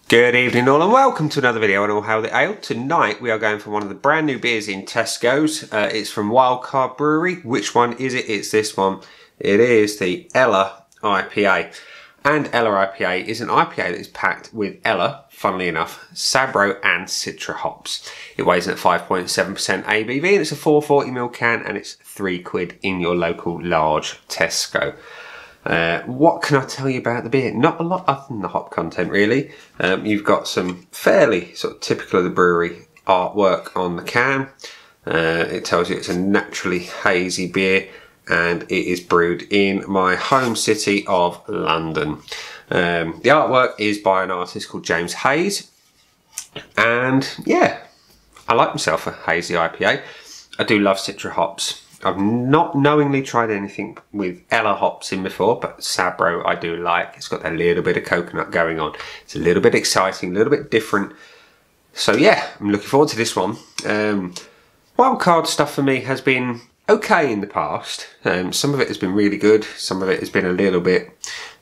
Good evening all and welcome to another video on All Hail the Ale. Tonight we are going for one of the brand new beers in Tesco's. It's from Card Brewery. Which one is it? It's this one. It is the Ella IPA. And Ella IPA is an IPA that is packed with Ella, funnily enough, sabro and citra hops. It weighs in at 5.7% ABV and it's a 440ml can and it's £3 in your local large Tesco. What can I tell you about the beer? Not a lot other than the hop content really. You've got some fairly sort of typical of the brewery artwork on the can. It tells you it's a naturally hazy beer and it is brewed in my home city of London. The artwork is by an artist called James Hayes, and yeah, I like myself a hazy IPA. I do love citra hops. I've not knowingly tried anything with Ella hops in before, but sabro I do like. It's got that little bit of coconut going on. It's a little bit exciting, a little bit different. So yeah, I'm looking forward to this one. Wildcard stuff for me has been okay in the past. Some of it has been really good. Some of it has been a little bit,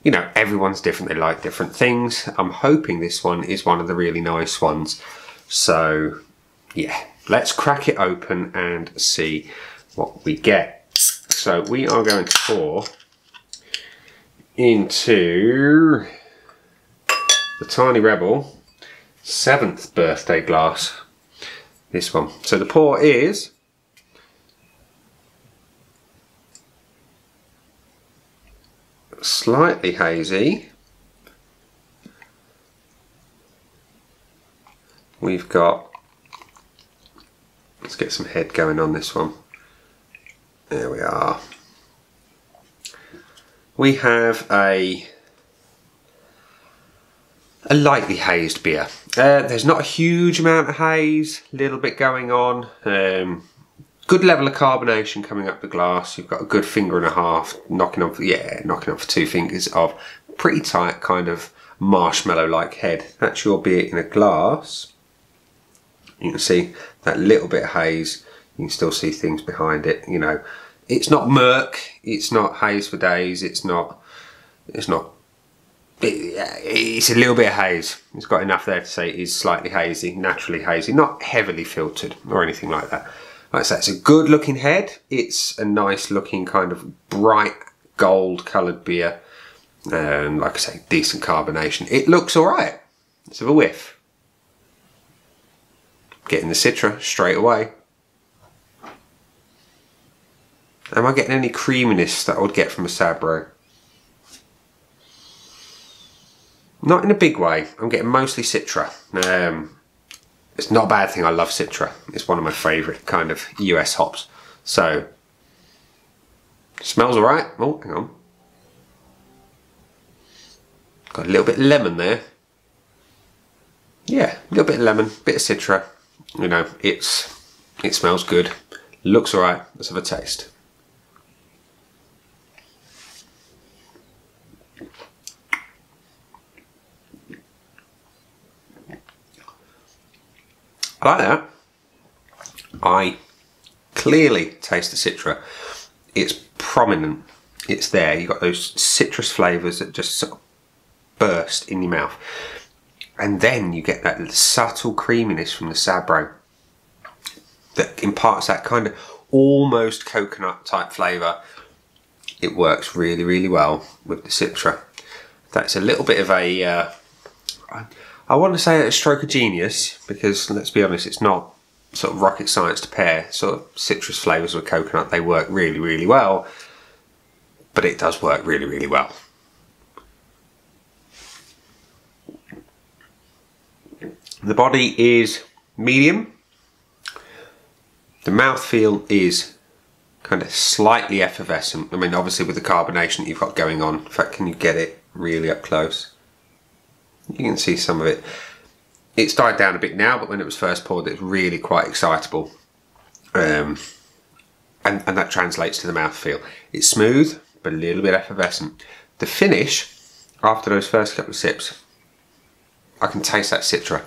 you know, everyone's different. They like different things. I'm hoping this one is one of the really nice ones. So yeah, let's crack it open and see what we get. So we are going to pour into the Tiny Rebel 7th birthday glass, this one. So the pour is slightly hazy. We've got, let's get some head going on this one. There we are. We have a lightly hazed beer. There's not a huge amount of haze, a little bit going on. Good level of carbonation coming up the glass. You've got a good finger and a half, knocking off 2 fingers of pretty tight kind of marshmallow-like head. That's your beer in a glass. You can see that little bit of haze. You can still see things behind it, you know. It's not murk, it's not haze for days, it's a little bit of haze. It's got enough there to say it is slightly hazy, naturally hazy, not heavily filtered or anything like that. Like I say, it's a good looking head. It's a nice looking kind of bright gold coloured beer. Like I say, decent carbonation. It looks alright. Let's have a whiff. Getting the citra straight away. Am I getting any creaminess that I would get from a sabro? Not in a big way. I'm getting mostly citra. It's not a bad thing. I love citra. It's one of my favourite kind of US hops. So, smells alright. Oh, hang on. Got a little bit of lemon there. Yeah, a little bit of lemon, bit of citra. You know, it smells good. Looks alright. Let's have a taste. I like that. I clearly taste the citra. It's prominent. It's there. You've got those citrus flavours that just sort of burst in your mouth. And then you get that subtle creaminess from the sabro that imparts that kind of almost coconut type flavour. It works really, really well with the citra. That's a little bit of a... I want to say a stroke of genius, because let's be honest, it's not sort of rocket science to pair sort of citrus flavours with coconut. They work really, really well, but it does work really, really well. The body is medium. The mouthfeel is kind of slightly effervescent. I mean, obviously with the carbonation you've got going on. In fact, can you get it really up close? You can see some of it. It's died down a bit now, but when it was first poured, it was really quite excitable. And that translates to the mouthfeel. It's smooth, but a little bit effervescent. The finish, after those first couple of sips, I can taste that citra.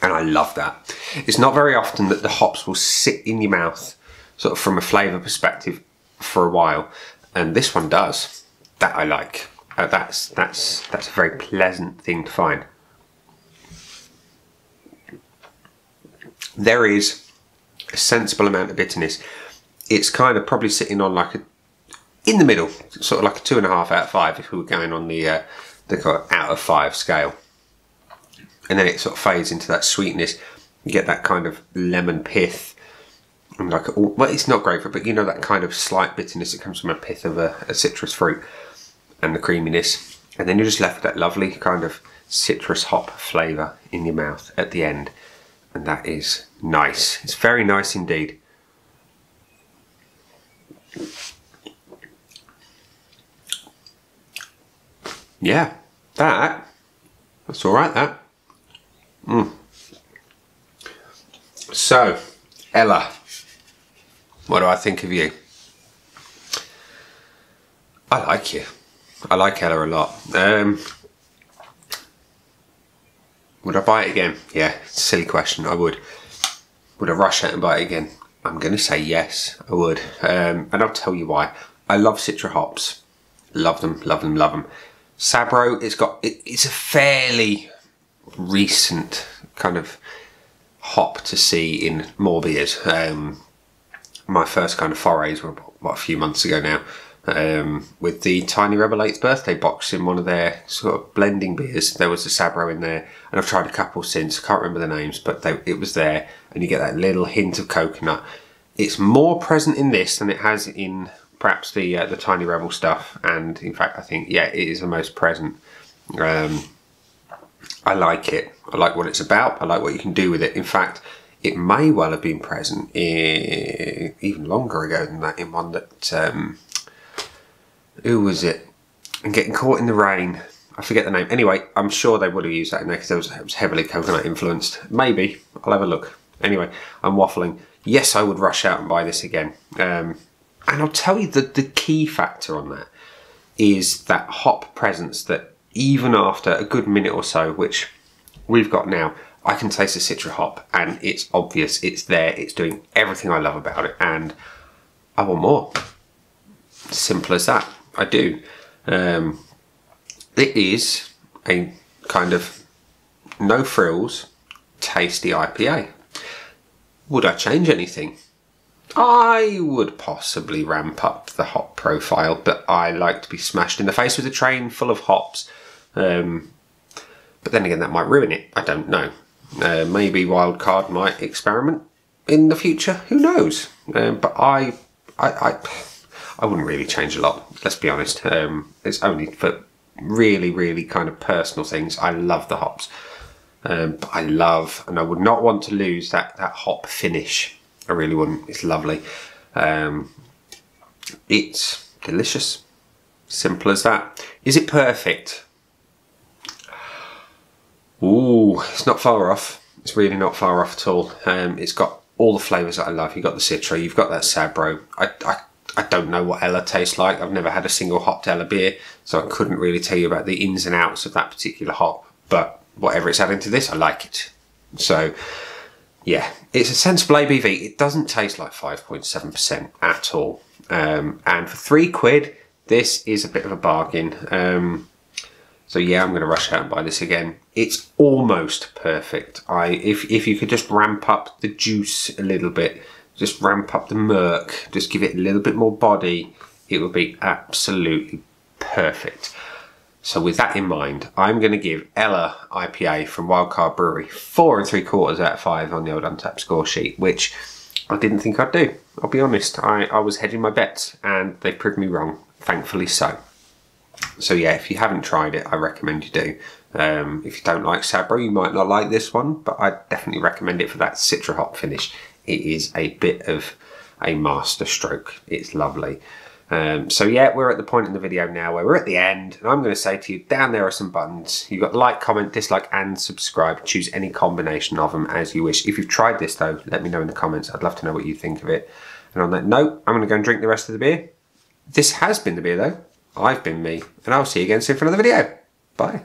And I love that. It's not very often that the hops will sit in your mouth, sort of from a flavour perspective, for a while. And this one does. That I like. That's a very pleasant thing to find. there is a sensible amount of bitterness. It's kind of probably sitting on like in the middle, sort of like a 2.5 out of 5 if we were going on the out of 5 scale. And then it sort of fades into that sweetness. You get that kind of lemon pith, and like, well, it's not grapefruit, but you know, that kind of slight bitterness that comes from a pith of a citrus fruit, and the creaminess. And then you're just left with that lovely kind of citrus hop flavour in your mouth at the end. And that is nice. It's very nice indeed. Yeah, that's all right, that. So, Ella, what do I think of you? I like you. I like Ella a lot. Would I buy it again? Yeah, silly question, I would. Would I rush out and buy it again? I'm going to say yes, I would. And I'll tell you why. I love citra hops. Love them, love them, love them. Sabro, it's a fairly recent kind of hop to see in more beers. My first kind of forays were a few months ago now, with the Tiny Rebel 8th birthday box in one of their sort of blending beers. There was a Sabro in there, and I've tried a couple since. I can't remember the names, but it was there, and you get that little hint of coconut. It's more present in this than it has in perhaps the Tiny Rebel stuff, and in fact I think, yeah, it is the most present. I like it. I like what it's about. I like what you can do with it. In fact, it may well have been present even longer ago than that, in one that, who was it? And Getting Caught in the Rain. I forget the name. Anyway, I'm sure they would have used that in there because it was heavily coconut influenced. Maybe. I'll have a look. Anyway, I'm waffling. Yes, I would rush out and buy this again. And I'll tell you that the key factor on that is that hop presence that even after a good minute or so, which we've got now, I can taste the citra hop and it's obvious, it's there, it's doing everything I love about it, and I want more. Simple as that. I do. It is a kind of no frills, tasty IPA. Would I change anything? I would possibly ramp up the hop profile, but I like to be smashed in the face with a train full of hops. But then again, that might ruin it. I don't know. Maybe Wildcard might experiment in the future. Who knows? But I wouldn't really change a lot. Let's be honest. It's only for really, really kind of personal things. I love the hops, but I love, and I would not want to lose that hop finish. I really wouldn't. It's lovely. It's delicious. Simple as that. Is it perfect? Ooh, it's not far off. It's really not far off at all. It's got all the flavours that I love. You've got the citra, you've got that sabro. I don't know what Ella tastes like. I've never had a single hopped Ella beer, so I couldn't really tell you about the ins and outs of that particular hop. But whatever it's adding to this, I like it. So, yeah, it's a sensible ABV. It doesn't taste like 5.7% at all. And for £3, this is a bit of a bargain. So yeah, I'm going to rush out and buy this again. It's almost perfect. If you could just ramp up the juice a little bit, just ramp up the murk, just give it a little bit more body, it would be absolutely perfect. So with that in mind, I'm going to give Ella IPA from Wildcard Brewery 4 3/4 out of 5 on the old Untapped score sheet, which I didn't think I'd do. I'll be honest, I was hedging my bets and they proved me wrong, thankfully so. So yeah, if you haven't tried it, I recommend you do. If you don't like Sabro, you might not like this one, but I definitely recommend it for that citra hop finish. It is a bit of a master stroke. It's lovely. So yeah, we're at the point in the video now where we're at the end, and I'm going to say to you, down there are some buttons. You've got like, comment, dislike, and subscribe. Choose any combination of them as you wish. If you've tried this though, let me know in the comments. I'd love to know what you think of it. And on that note, I'm going to go and drink the rest of the beer. This has been the beer though. I've been me, and I'll see you again soon for another video. Bye.